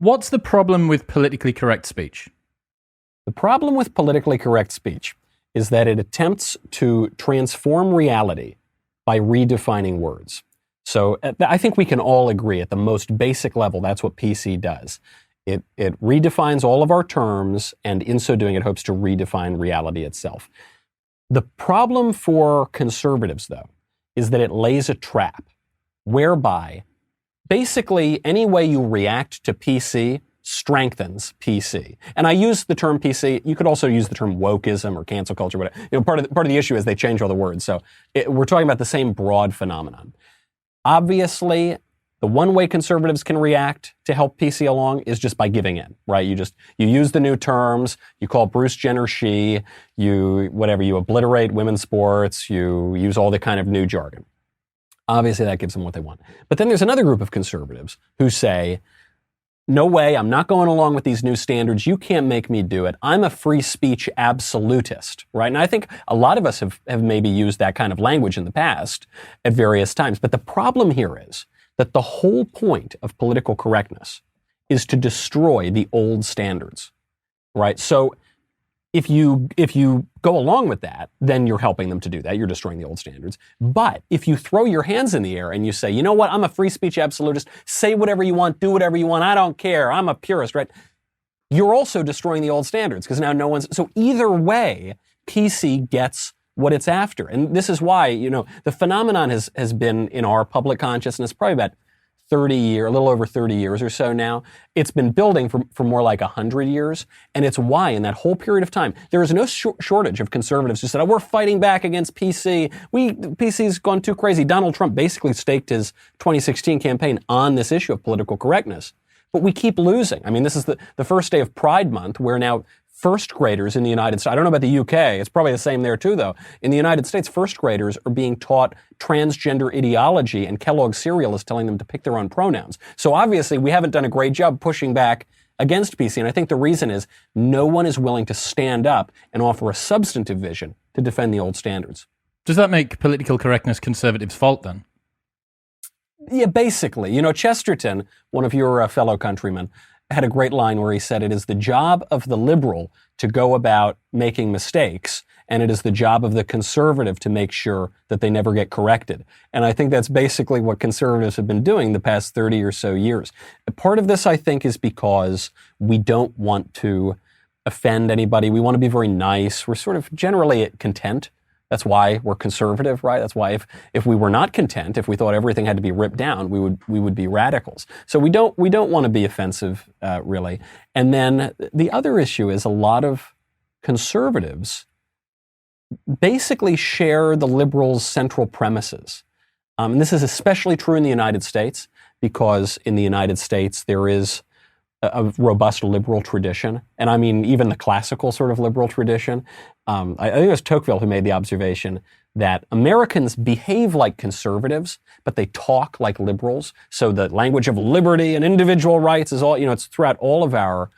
What's the problem with politically correct speech? The problem with politically correct speech is that it attempts to transform reality by redefining words. So I think we can all agree at the most basic level that's what PC does. It redefines all of our terms, and in so doing, it hopes to redefine reality itself. The problem for conservatives, though, is that it lays a trap whereby basically any way you react to PC strengthens PC. And I use the term PC. You could also use the term wokeism or cancel culture. Whatever. Part of the issue is they change all the words. So we're talking about the same broad phenomenon. Obviously, the one way conservatives can react to help PC along is just by giving in, right? You use the new terms, you call Bruce Jenner she, you obliterate women's sports, you use all the kind of new jargon. Obviously, that gives them what they want. But then there's another group of conservatives who say, no way, I'm not going along with these new standards. You can't make me do it. I'm a free speech absolutist, right? And I think a lot of us have maybe used that kind of language in the past at various times. But the problem here is that the whole point of political correctness is to destroy the old standards, right? So if you go along with that, then you're helping them to do that. You're destroying the old standards. But if you throw your hands in the air and you say, you know what, I'm a free speech absolutist, say whatever you want, do whatever you want, I don't care, I'm a purist, right? You're also destroying the old standards because now so either way, PC gets what it's after. And this is why, the phenomenon has been in our public consciousness probably about a little over 30 years or so now. It's been building for more like 100 years. And it's why in that whole period of time, there is no shortage of conservatives who said, we're fighting back against PC. PC's gone too crazy. Donald Trump basically staked his 2016 campaign on this issue of political correctness. But we keep losing. I mean, this is the first day of Pride Month, where now first graders in the United States, I don't know about the UK, it's probably the same there too though. In the United States, first graders are being taught transgender ideology, and Kellogg's cereal is telling them to pick their own pronouns. So obviously we haven't done a great job pushing back against PC, and I think the reason is no one is willing to stand up and offer a substantive vision to defend the old standards. Does that make political correctness conservatives' fault then? Yeah, basically. Chesterton, one of your fellow countrymen, had a great line where he said, it is the job of the liberal to go about making mistakes, and it is the job of the conservative to make sure that they never get corrected. And I think that's basically what conservatives have been doing the past 30 or so years. Part of this, I think, is because we don't want to offend anybody. We want to be very nice. We're sort of generally content. That's why we're conservative, right? That's why if we were not content, if we thought everything had to be ripped down, we would be radicals. So we don't want to be offensive, really. And then the other issue is a lot of conservatives basically share the liberals' central premises. And this is especially true in the United States, because in the United States there is a robust liberal tradition. And I mean, even the classical sort of liberal tradition. I think it was Tocqueville who made the observation that Americans behave like conservatives, but they talk like liberals. So the language of liberty and individual rights is all, it's throughout all of our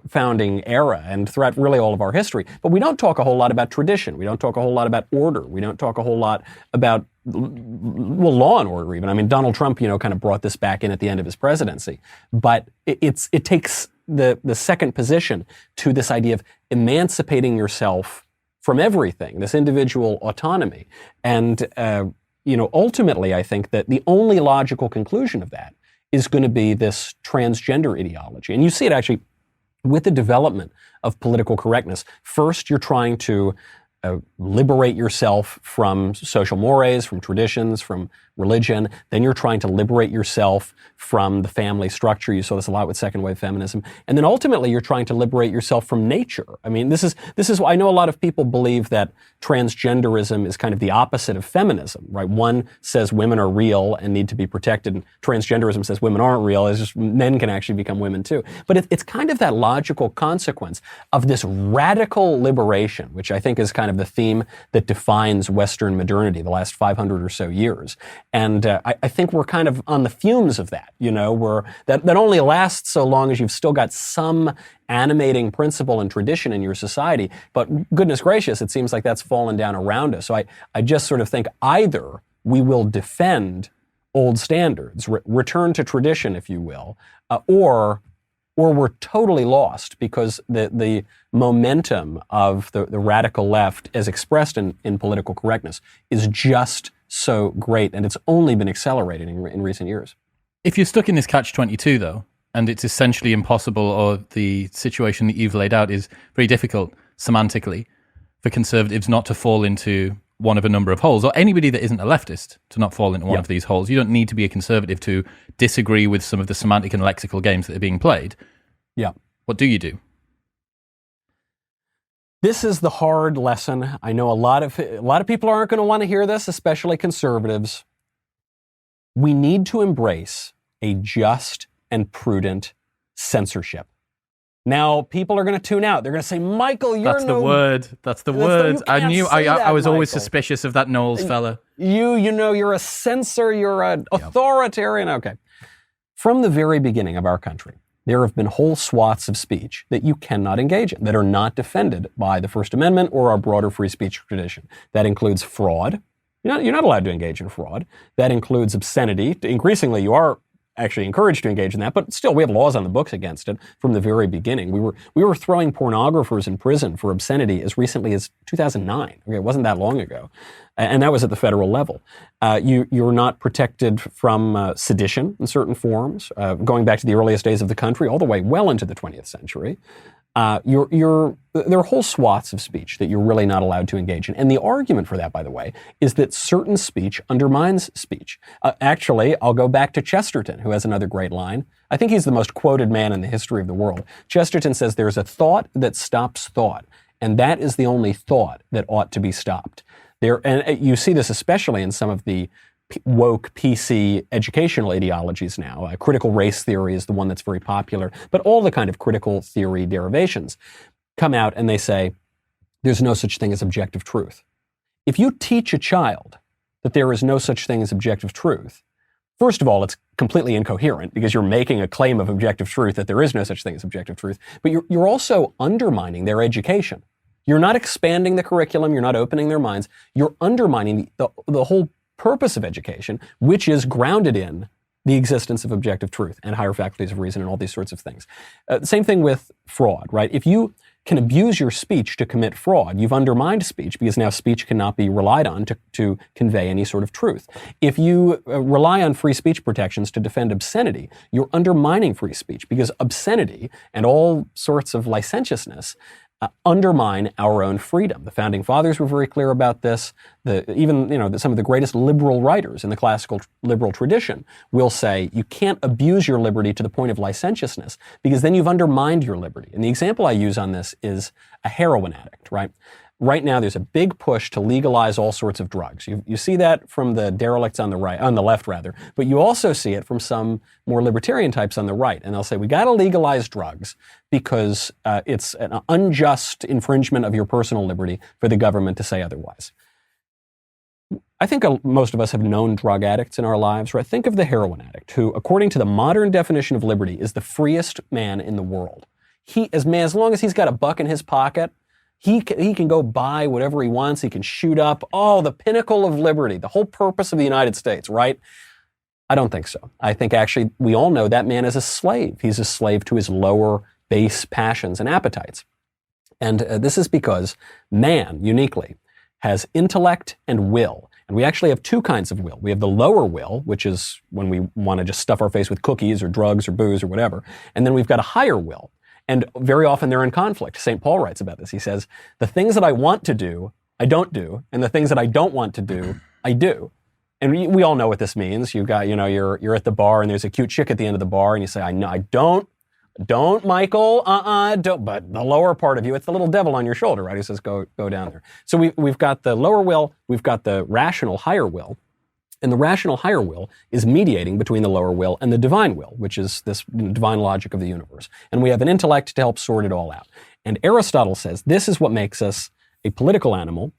founding era and throughout really all of our history. But we don't talk a whole lot about tradition. We don't talk a whole lot about order. We don't talk a whole lot about, law and order even. I mean, Donald Trump, kind of brought this back in at the end of his presidency. But it takes the second position to this idea of emancipating yourself from everything, this individual autonomy. And, ultimately, I think that the only logical conclusion of that is going to be this transgender ideology. And you see it actually with the development of political correctness. First, you're trying to liberate yourself from social mores, from traditions, from religion. Then you're trying to liberate yourself from the family structure. You saw this a lot with second wave feminism. And then ultimately you're trying to liberate yourself from nature. I mean, this is why I know a lot of people believe that transgenderism is kind of the opposite of feminism, right? One says women are real and need to be protected, and transgenderism says women aren't real. It's just men can actually become women too. But it's kind of that logical consequence of this radical liberation, which I think is kind of the theme that defines Western modernity the last 500 or so years. And I think we're kind of on the fumes of that, where that only lasts so long as you've still got some animating principle and tradition in your society. But goodness gracious, it seems like that's fallen down around us. So I just sort of think either we will defend old standards, return to tradition, if you will, or or we're totally lost because the momentum of the radical left as expressed in political correctness is just so great, and it's only been accelerating in recent years. If you're stuck in this catch-22, though, and it's essentially impossible, or the situation that you've laid out is very difficult semantically for conservatives not to fall into one of a number of holes, or anybody that isn't a leftist to not fall into one of these holes. You don't need to be a conservative to disagree with some of the semantic and lexical games that are being played. Yeah. What do you do? This is the hard lesson. I know a lot of people aren't going to want to hear this, especially conservatives. We need to embrace a just and prudent censorship. Now, people are going to tune out. They're going to say, Michael, you're That's the word. That's the word. I knew. I was always suspicious of that Knowles fella. You're a censor. You're an authoritarian. Okay. From the very beginning of our country, there have been whole swaths of speech that you cannot engage in, that are not defended by the First Amendment or our broader free speech tradition. That includes fraud. You're not allowed to engage in fraud. That includes obscenity. Increasingly, you are actually encouraged to engage in that, but still we have laws on the books against it from the very beginning. We were throwing pornographers in prison for obscenity as recently as 2009. Okay, it wasn't that long ago. And that was at the federal level. You're not protected from sedition in certain forms, going back to the earliest days of the country, all the way well into the 20th century. There are whole swaths of speech that you're really not allowed to engage in. And the argument for that, by the way, is that certain speech undermines speech. Actually, I'll go back to Chesterton, who has another great line. I think he's the most quoted man in the history of the world. Chesterton says, "There's a thought that stops thought, and that is the only thought that ought to be stopped." And you see this especially in some of the woke PC educational ideologies now. Critical race theory is the one that's very popular, but all the kind of critical theory derivations come out and they say, there's no such thing as objective truth. If you teach a child that there is no such thing as objective truth, first of all, it's completely incoherent because you're making a claim of objective truth that there is no such thing as objective truth, but you're also undermining their education. You're not expanding the curriculum, you're not opening their minds, you're undermining the whole purpose of education, which is grounded in the existence of objective truth and higher faculties of reason and all these sorts of things. Same thing with fraud, right? If you can abuse your speech to commit fraud, you've undermined speech because now speech cannot be relied on to convey any sort of truth. If you rely on free speech protections to defend obscenity, you're undermining free speech because obscenity and all sorts of licentiousness undermine our own freedom. The Founding Fathers were very clear about this. Some of the greatest liberal writers in the classical liberal tradition will say you can't abuse your liberty to the point of licentiousness because then you've undermined your liberty. And the example I use on this is a heroin addict, right? Right now, there's a big push to legalize all sorts of drugs. You see that from the derelicts on the left, but you also see it from some more libertarian types on the right. And they'll say, we got to legalize drugs because it's an unjust infringement of your personal liberty for the government to say otherwise. I think most of us have known drug addicts in our lives, right? Think of the heroin addict who, according to the modern definition of liberty, is the freest man in the world. As long as he's got a buck in his pocket, he can go buy whatever he wants. He can shoot up. Oh, the pinnacle of liberty, the whole purpose of the United States, right? I don't think so. I think actually we all know that man is a slave. He's a slave to his lower base passions and appetites. And this is because man, uniquely, has intellect and will. And we actually have two kinds of will. We have the lower will, which is when we want to just stuff our face with cookies or drugs or booze or whatever. And then we've got a higher will. And very often they're in conflict. St. Paul writes about this. He says, the things that I want to do, I don't do. And the things that I don't want to do, I do. And we all know what this means. You're at the bar and there's a cute chick at the end of the bar and you say, I don't, Michael, don't. But the lower part of you, it's the little devil on your shoulder, right? Who says, go down there. So we've got the lower will, we've got the rational higher will. And the rational higher will is mediating between the lower will and the divine will, which is this divine logic of the universe. And we have an intellect to help sort it all out. And Aristotle says this is what makes us a political animal,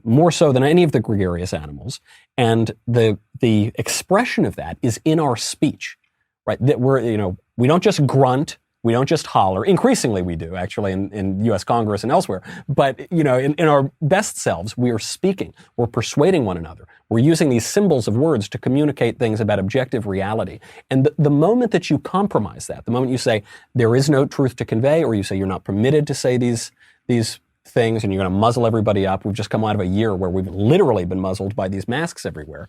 more so than any of the gregarious animals. And the expression of that is in our speech, right? That we don't just grunt, We don't just holler. Increasingly we do, actually, in U.S. Congress and elsewhere. But, in our best selves, we are speaking. We're persuading one another. We're using these symbols of words to communicate things about objective reality. And the moment that you compromise that, the moment you say there is no truth to convey, or you say you're not permitted to say these things and you're going to muzzle everybody up, we've just come out of a year where we've literally been muzzled by these masks everywhere,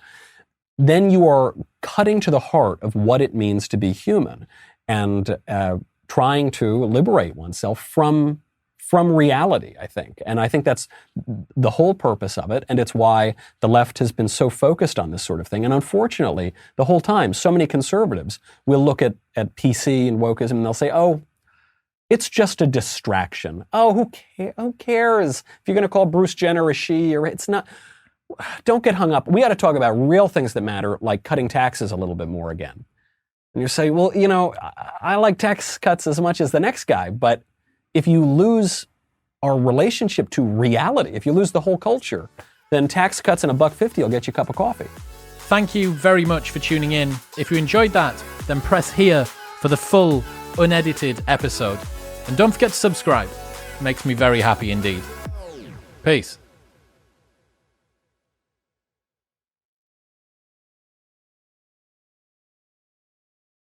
then you are cutting to the heart of what it means to be human and trying to liberate oneself from reality, I think. And I think that's the whole purpose of it, and it's why the left has been so focused on this sort of thing. And unfortunately, the whole time, so many conservatives will look at PC and wokeism and they'll say, oh, it's just a distraction. Oh, who cares if you're going to call Bruce Jenner a she, or it's not. Don't get hung up. We ought to talk about real things that matter, like cutting taxes a little bit more again. And you say, well, I like tax cuts as much as the next guy, but if you lose our relationship to reality, if you lose the whole culture, then tax cuts and $1.50 will get you a cup of coffee. Thank you very much for tuning in. If you enjoyed that, then press here for the full, unedited episode. And don't forget to subscribe. It makes me very happy indeed. Peace.